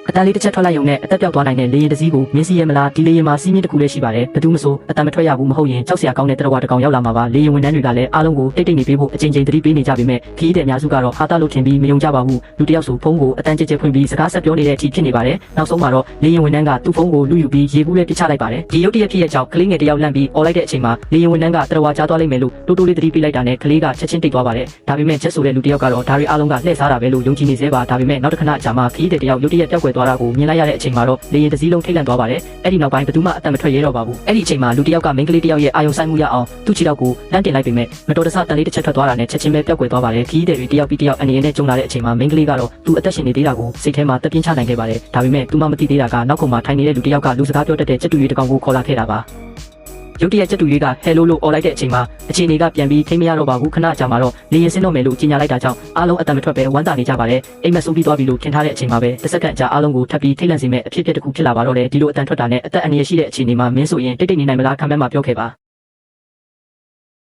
အတန်လေးတစ်ချက်ထွက်လိုက်ရုံနဲ့အသက်ပြောက်သွားနိုင်တဲ့လေရင်တစ်စီးကိုမင်းစီရဲမလားဒီလေရင်မှာစီးမြင့်တစ်ခုလေးရှိပါတယ်ဘယ်သူမှဆိုအတန်မထွက်ရဘူးမဟုတ်ရင်ကြောက်စရာကောင်းတဲ့တရဝါတစ်ကောင်ရောက်လာမှာပါလေရင်ဝန်ထမ်းတွေကလည်းအားလုံးကိုတိတ်တိတ်နေပေးဖို့အချိန်ချင်းသတိပေးနေကြပေမဲ့ခီးတဲ့အများစုကတော့ဟာတာလို့ထင်ပြီးမယုံကြပါဘူးလူတစ်ယောက်ဆိုဖုန်းကိုအတန်ကြဲကြဲဖွင့်ပြီးစကားဆက်ပြောနေတဲ့အထိဖြစ်နေပါတယ်နောက်ဆုံးမှာတော့လေရင်ဝန်ထမ်းကသူ့ဖုန်းကိုလူယူပြီးရေကူးလေးပစ်ချလိုက်ပါတယ်ဒီရုပ်တရက်ဖြစ်ရဲ့ကြောင့်ကလေးငယ်တစ်ယောက်လန့်ပြီးអော်လိုက်တဲ့အချိန်မှာလေရင်ဝန်ထမ်းကတရဝါကြားသွားလိမ့်မယ်လို့တိုးတိုးလေးသတိပေးလိုက်တာနဲ့ကလေးကချက်ချင်းတိတ်သွားပါတယ်ဒါပေမဲ့ချက်ဆိုတဲ့လူတစ်ယောက်ကတော့ဒါတွေအားလုံးကလှည့်စားတာပဲလို့ယုံကြည်နေသေးပါဒါပေမဲ့နောက်တစ်ခဏကြာမှခီးတဲ့တစ်ယောက်ရုပ်တရက်ပျောက်ကွယ်သွားတာကိုမြင်လိုက်ရတဲ့အချိန်မှာတော့လေရင်တစ်စီးလုံးထိတ်လန့်သွားပါတယ်အဲ့ဒီနောက်ပိုင်းဘယ်သူမှအတန်မထွက်ရဲတော့ပါဘူးအဲ့ဒီအချိန်မှာလူတစ်ယောက်ကမိန်းကလေးတစ်ယောက်ရဲ့အာယုံဆိုင်မှုရအောင်သူ့ခြေထောက်ကိုလမ်းတင်လိုက်ပေမဲ့မတော်တဆတန်လေးတစ်ချက်ထွက်သွားတာနဲ့ချက်ချင်းပဲပျောက်ကွယ်သွားပါတယ်ခီးတဲ့တွေတစ်ယောက်ပြီးတစ်ယောက်အနေနဲ့ကြုံလာတဲ့အချိန်မှာမိန်းကလေးကတော့သူ့အသက်ရှင်နေသေးတာကိုစိတ်ထဲမှာတက်ပြင်းချနိုင်ခဲ့ပါတယ်ဒါပေမဲ့သူမှမသိသေးတာကနောက်ခုံမှာထိုင်နေတဲ့လူတစ်ယောက်ကလူစကားပြောတတ်တဲ့ချက်တူရီတစ်ကောင်ကိုခေါ်လာခဲ့တာပါရုတ်တရက်ချက်တူလေးကဟဲလိုလို့អော်လိုက်တဲ့အချိန်မှာအခြေအနေကပြန်ပြီးထိမရတော့ပါဘူးခဏကြာမှတော့လေရင်ဆင်းတော့မယ်လို့ကြေညာလိုက်တာကြောင့်အားလုံးအတန်မထွက်ပဲဝမ်းသာနေကြပါတယ်အိမ်မက်ဆုံးပြီးသွားပြီလို့ထင်ထားတဲ့အချိန်မှာပဲတစ်စက္ကန့်ကြာအားလုံးကိုထပ်ပြီးထိတ်လန့်စေမဲ့အဖြစ်အပျက်တစ်ခုဖြစ်လာပါတော့တယ်ဒီလိုအတန်ထွက်တာနဲ့အသက်အန္တရာယ်ရှိတဲ့အခြေအနေမှာမင်းဆိုရင်တိတ်တိတ်နေနိုင်မလားခံမဲ့မှာပြောခဲ့ပါ